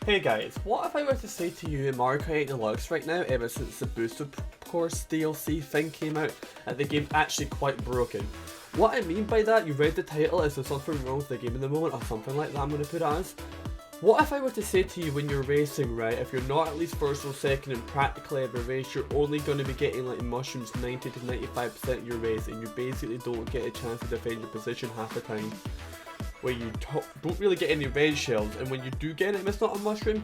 Hey guys, what if I were to say to you in Mario Kart Deluxe right now, ever since the Boosted Course DLC thing came out, that the game's actually quite broken? What I mean by that, you read the title, is there something wrong with the game in the moment, or something like that I'm going to put it as? What if I were to say to you when you're racing, right, if you're not at least first or second in practically every race, you're only going to be getting like mushrooms 90 to 95% of your race, and you basically don't get a chance to defend your position half the time. Where you don't really get any red shells, and when you do get it, it's not a mushroom,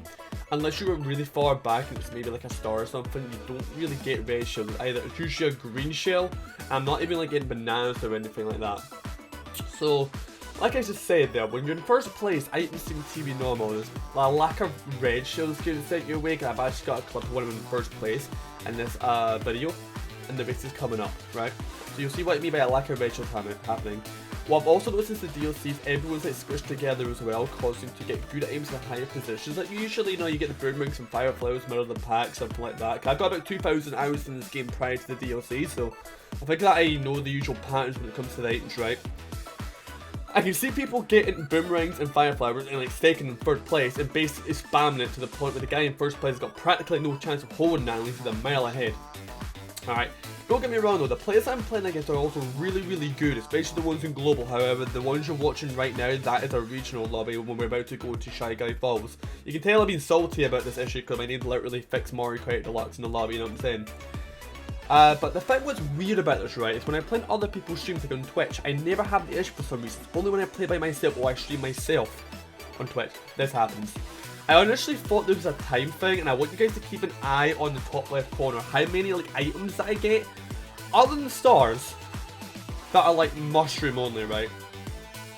unless you were really far back and it's maybe like a star or something, you don't really get red shells. Either it's usually a green shell, and I'm not even like getting bananas or anything like that. So, like I just said there, when you're in first place, items seem to be normal. There's a lack of red shells getting sent your way, and I've actually got a clip of one of them in first place in this video, and the race is coming up, right? So you'll see what I mean by a lack of red shells happening. What I've also noticed is the DLCs, everyone's like squished together as well, causing to get good items in higher positions. Like usually, you know, you get the boomerangs and fireflowers, middle of the pack, something like that. I've got about 2,000 hours in this game prior to the DLC, so I think that I know the usual patterns when it comes to the items, right? I can see people getting boomerangs and fireflowers and like second and third place and basically spamming it to the point where the guy in first place has got practically no chance of holding that unless he's a mile ahead. Alright. Don't get me wrong though, the players I'm playing against are also really good, especially the ones in global. However, the ones you're watching right now, that is a regional lobby when we're about to go to Shy Guy Falls. You can tell I've been salty about this issue because I need to literally fix Mario Kart Deluxe in the lobby, you know what I'm saying? But the thing what's weird about this, right, is when I play on other people's streams like on Twitch, I never have the issue for some reason. Only when I play by myself or I stream myself on Twitch, this happens. I initially thought there was a time thing, and I want you guys to keep an eye on the top left corner, how many like items that I get, other than stars, that are like mushroom only, right?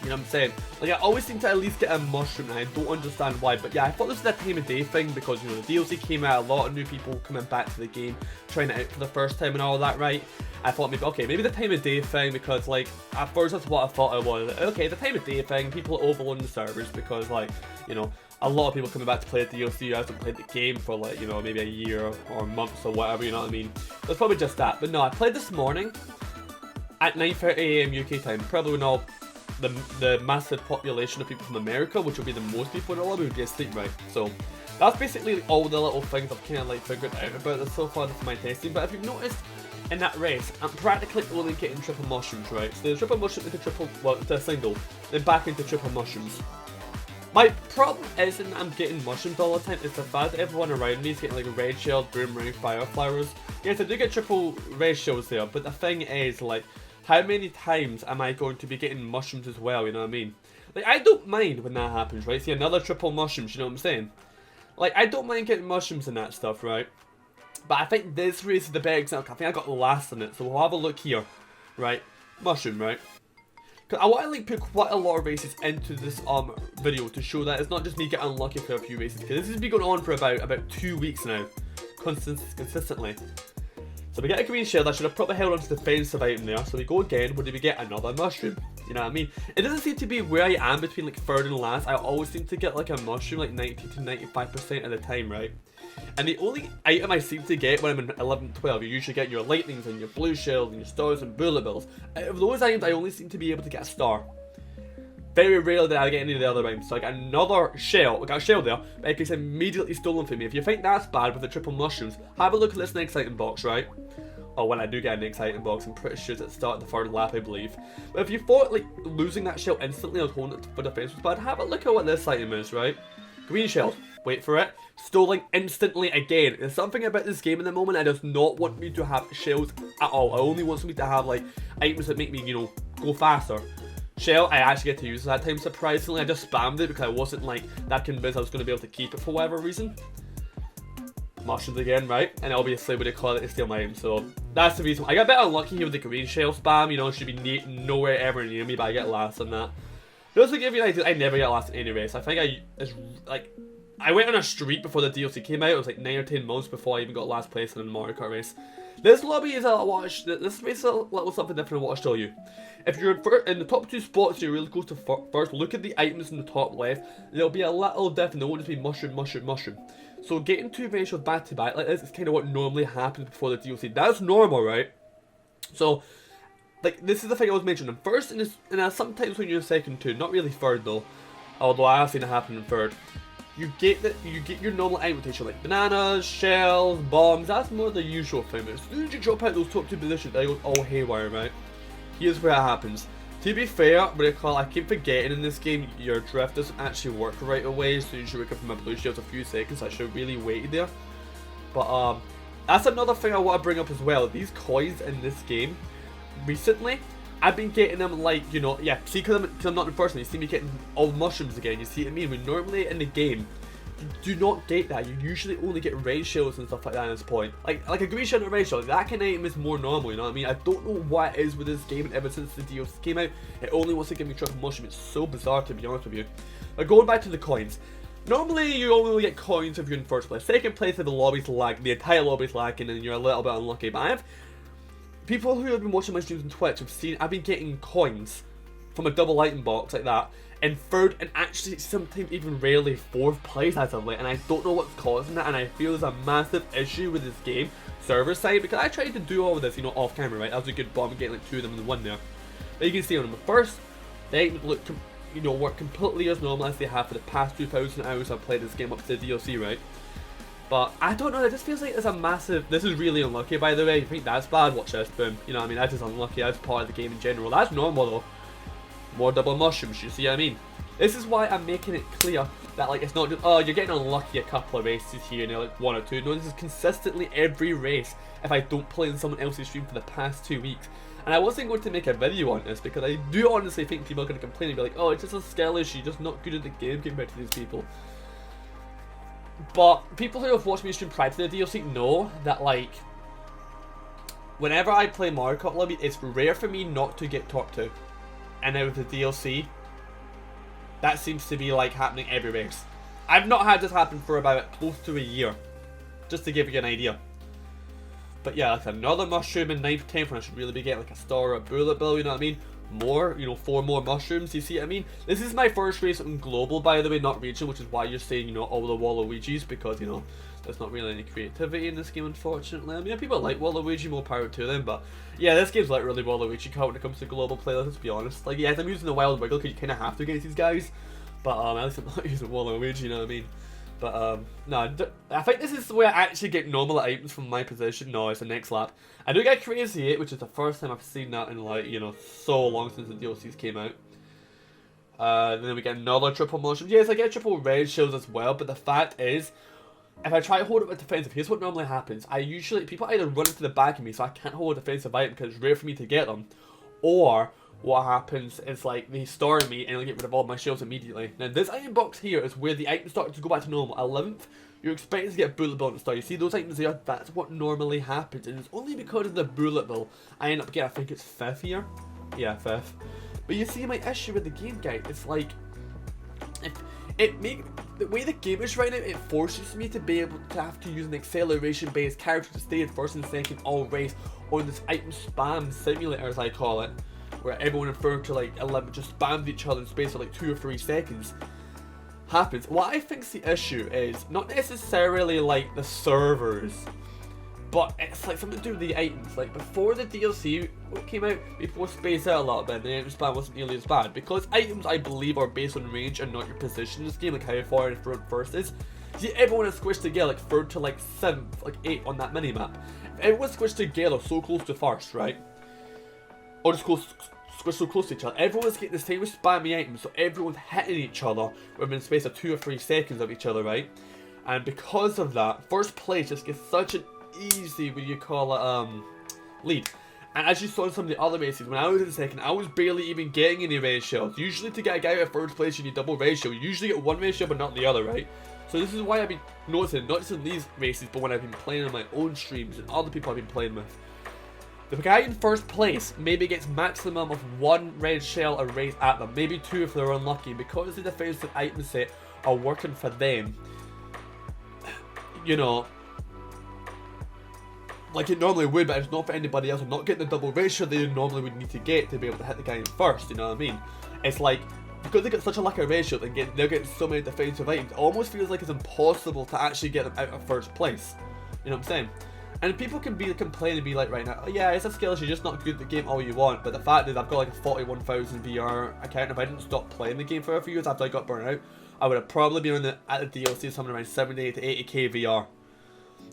You know what I'm saying? Like I always seem to at least get a mushroom, and I don't understand why, but yeah, I thought this was a time of day thing because, you know, the DLC came out, a lot of new people coming back to the game, trying it out for the first time and all that, right? I thought maybe, okay, maybe the time of day thing, because like, at first that's what I thought it was. Okay, the time of day thing, people are overloading the servers because like, you know, a lot of people coming back to play the DLC who hasn't played the game for like, you know, maybe a year or months or whatever, you know what I mean? It's probably just that. But no, I played this morning at 9:30 AM UK time, probably when all the massive population of people from America, which will be the most people in the lobby, would get asleep, right? So that's basically all the little things I've kind of like figured out about this so far. This is my testing. But if you've noticed, in that race, I'm practically only getting triple mushrooms, right? So the triple mushroom into triple, well, to a single, then back into triple mushrooms. My problem isn't that I'm getting mushrooms all the time, it's the fact that everyone around me is getting like red shells, boomerang, fire flowers. Yes, I do get triple red shells there, but the thing is, like, how many times am I going to be getting mushrooms as well, you know what I mean? Like, I don't mind when that happens, right? See, another triple mushrooms, you know what I'm saying? Like, I don't mind getting mushrooms and that stuff, right? But I think this race is the better example. I think I got last in it, so we'll have a look here, right? Mushroom, right? Because I want to like put quite a lot of races into this video to show that it's not just me getting unlucky for a few races, because this has been going on for about 2 weeks now, consistently. So we get a green shell. That should have probably held onto the defensive item there. So we go again. Where do we get? Another mushroom. You know what I mean? It doesn't seem to be where I am between like third and last. I always seem to get like a mushroom like 90 to 95% of the time, right? And the only item I seem to get when I'm in 11, 12, you usually get your lightnings and your blue shells and your stars and bullet bills. Out of those items, I only seem to be able to get a star. Very rarely did I get any of the other items. So I got another shell. I got a shell there, but it gets immediately stolen from me. If you think that's bad with the triple mushrooms, have a look at this next item box, right? Or when I do get a next item box, I'm pretty sure it's at the start of the third lap, I believe. But if you thought like losing that shell instantly or holding it for defense was bad, have a look at what this item is, right? Green shells. Wait for it. Stolen instantly again. There's something about this game in the moment that does not want me to have shells at all. I only want me to have like items that make me, you know, go faster. Shell, I actually get to use that time surprisingly. I just spammed it because I wasn't like that convinced I was going to be able to keep it for whatever reason. Mushrooms again, right? And obviously what they call it is steal my aim, so that's the reason. I got a bit unlucky here with the green shell spam, you know, it should be nowhere ever near me, but I get last on that. Just to give you an idea, I never get last in any race. I think I went on a streak before the DLC came out. It was like 9 or 10 months before I even got last place in a Mario Kart race. This lobby is this race is a little something different than what I'll show you. If you're in the top 2 spots, you're really close to first. Look at the items in the top left. There'll be a little different. There won't just be mushroom, mushroom, mushroom. So getting 2 ratios back to back like this is kind of what normally happens before the DLC. That's normal, right? So, like, this is the thing I was mentioning. First, and sometimes when you're in second too, not really third though. Although I have seen it happen in third. you get your normal item rotation like bananas, shells, bombs. That's more the usual thing. But as soon as you drop out those top 2 positions, it goes all haywire, right? Here's where it happens. To be fair, I keep forgetting in this game your drift doesn't actually work right away. As soon as you wake up from my blue shields a few seconds, I should have really waited there. But that's another thing I want to bring up as well. These coins in this game, recently, I've been getting them like, you know, yeah, see, because I'm not in person, you see me getting all mushrooms again, you see what I mean? When normally in the game, you do not get that. You usually only get red shells and stuff like that at this point. Like a green shell and a red shell, that kind of item is more normal, you know what I mean? I don't know what it is with this game, and ever since the DLC came out, it only wants to give me triple mushroom. It's so bizarre, to be honest with you. But going back to the coins. Normally, you only get coins if you're in first place. Second place, if the lobby's lag, the entire lobby's lagging, and you're a little bit unlucky. But I have people who have been watching my streams on Twitch have seen I've been getting coins from a double item box like that in third and actually sometimes even rarely fourth place as of late, and I don't know what's causing that, and I feel there's a massive issue with this game server side, because I tried to do all of this, you know, off camera, right? That was a good bomb, getting like 2 of them in 1 there. But you can see on them first, they look, you know, work completely as normal as they have for the past 2,000 hours I've played this game up to the DLC, right? But I don't know, it just feels like there's a massive... This is really unlucky, by the way. You think that's bad? Watch this, boom. You know what I mean? That's just unlucky. That's part of the game in general. That's normal, though. More double mushrooms, you see what I mean? This is why I'm making it clear that, like, it's not just, oh, you're getting unlucky a couple of races here, and you're like 1 or 2. No, this is consistently every race if I don't play in someone else's stream for the past 2 weeks. And I wasn't going to make a video on this because I do honestly think people are going to complain and be like, oh, it's just a skill issue, just not good at the game compared to these people. But people who have watched me stream prior to the DLC know that, like, whenever I play Mario Kart Lobby, it's rare for me not to get talked to. And now with the DLC, that seems to be like happening every race. I've not had this happen for about close to a year, just to give you an idea. But yeah, that's another mushroom in 9th, 10th, when I should really be getting like a star or a bullet bill, you know what I mean? More, you know, 4 more mushrooms, you see what I mean? This is my first race on global, by the way, not regional, which is why you're saying, you know, all the Waluigis, because, you know, there's not really any creativity in this game, unfortunately. I mean, people like Waluigi, more power to them, but yeah, this game's literally Waluigi Kart when it comes to global play, let's be honest. Like, yes, I'm using the Wild Wiggle because you kind of have to against these guys, but at least I'm not using Waluigi, you know what I mean? But, no, I think this is where I actually get normal items from my position. No, it's the next lap. I do get Crazy 8, which is the first time I've seen that in, like, you know, so long since the DLCs came out. Then we get another triple mushroom. Yes, I get triple red shells as well, but the fact is, if I try to hold it with defensive, here's what normally happens. People either run into the back of me, so I can't hold a defensive item because it's rare for me to get them, or what happens is, like, they star me and I get rid of all my shells immediately. Now, this item box here is where the items start to go back to normal. 11th, you're expecting to get bullet bill and star. You see those items there? That's what normally happens, and it's only because of the bullet bill I end up getting, I think it's 5th here? Yeah, 5th. But you see my issue with the game, guys, it's like, the way the game is right now, it forces me to be able to have to use an acceleration based character to stay in first and second all race on this item spam simulator, as I call it, where everyone referring to like 11 just spams each other in space for like 2 or 3 seconds happens. What I think's the issue is not necessarily like the servers, but it's like something to do with the items. Like before the DLC came out, people spaced out a little bit, and the item spam wasn't nearly as bad, because items, I believe, are based on range and not your position in this game, like how far in front first is. See, everyone is squished together, like 3rd to like 7th, like 8th on that minimap. If everyone's squished together so close to first, right? Or just squished so close to each other, everyone's getting the same spammy items, so everyone's hitting each other within a space of 2 or 3 seconds of each other, right? And because of that, first place just gets such an easy, what you call it, lead. And as you saw in some of the other races, when I was in second, I was barely even getting any red shells. Usually to get a guy out of first place, you need double red shell. You usually get 1 red shell, but not the other, right? So this is why I've been noticing, not just in these races, but when I've been playing on my own streams and other people I've been playing with. The guy in first place maybe gets maximum of 1 red shell a race at them, maybe 2 if they're unlucky, because the defensive item set are working for them. You know, like it normally would, but it's not for anybody else. I'm not getting the double ratio they normally would need to get to be able to hit the guy in first, you know what I mean? It's like, because they get such a lack of ratio, they're getting so many defensive items, it almost feels like it's impossible to actually get them out of first place. You know what I'm saying? And people can complain and be like right now, oh yeah, it's a skill issue, you're just not good at the game all you want, but the fact is I've got like a 41,000 VR account. If I didn't stop playing the game for a few years after I got burnt out, I would have probably been at the DLC somewhere around 70 to 80k VR.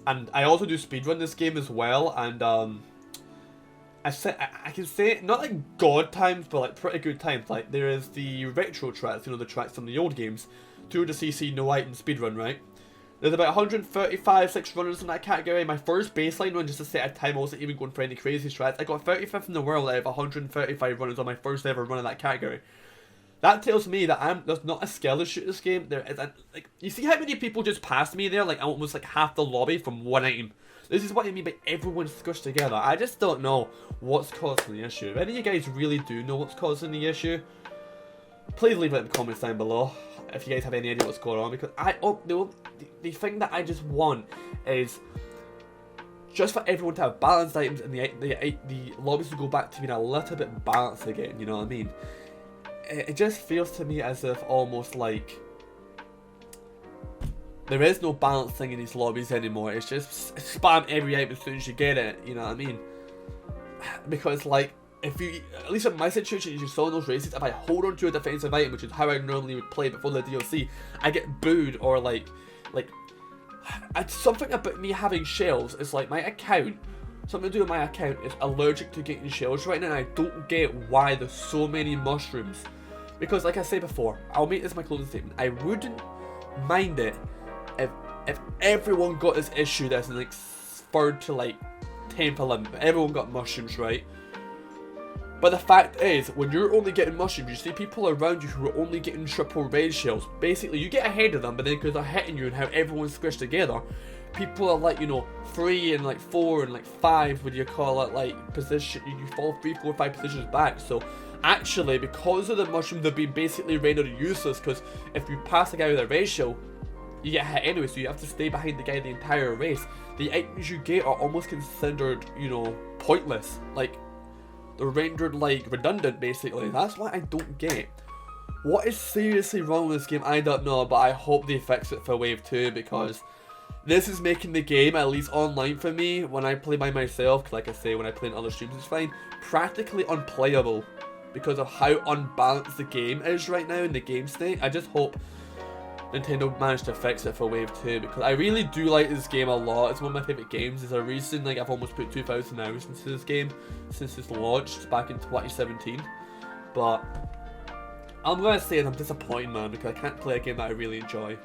And I also do speedrun this game as well, and I can say, not like god times, but like pretty good times. Like, there is the retro tracks, you know, the tracks from the old games, 200cc, no item speedrun, right? There's about 135, 6 runners in that category. My first baseline run, just to set a time, I wasn't even going for any crazy strats. I got 35th in the world out of 135 runners on my first ever run in that category. That tells me that there's not a skill to shoot this game. There is like, you see how many people just passed me there? Like, almost like half the lobby from one item. This is what I mean by everyone squished together. I just don't know what's causing the issue. If any of you guys really do know what's causing the issue, please leave it in the comments down below. If you guys have any idea what's going on, because the thing that I just want is just for everyone to have balanced items and the lobbies to go back to being a little bit balanced again. You know what I mean? It just feels to me as if almost like there is no balance thing in these lobbies anymore. It's just spam every item as soon as you get it. You know what I mean? Because like, if you, at least in my situation, as you saw in those races, if I hold on to a defensive item, which is how I normally would play before the DLC, I get booed, or like something about me having shells is like my account, something to do with my account is allergic to getting shells right now, and I don't get why there's so many mushrooms. Because like I said before, I'll make this my closing statement, I wouldn't mind it if everyone got this issue that's in like 3rd to like 10th, 11th, everyone got mushrooms, right? But the fact is, when you're only getting mushrooms, you see people around you who are only getting triple red shells. Basically, you get ahead of them, but then because they're hitting you and how everyone's squished together, people are like, you know, 3 and like 4 and like 5, would you call it, like, position, you fall 3, 4, 5 positions back. So actually, because of the mushrooms, they've been basically rendered useless, because if you pass the guy with a red shell, you get hit anyway, so you have to stay behind the guy the entire race. The items you get are almost considered, you know, pointless. Like, they're rendered like redundant, basically. That's what I don't get. What is seriously wrong with this game, I don't know, but I hope they fix it for Wave 2, because this is making the game, at least online for me, when I play by myself, because like I say, when I play in other streams it's fine, practically unplayable because of how unbalanced the game is right now in the game state. I just hope Nintendo managed to fix it for Wave 2, because I really do like this game a lot. It's one of my favourite games. There's a reason, like, I've almost put 2,000 hours into this game since it's launched back in 2017. But I'm gonna say I'm disappointed, man, because I can't play a game that I really enjoy.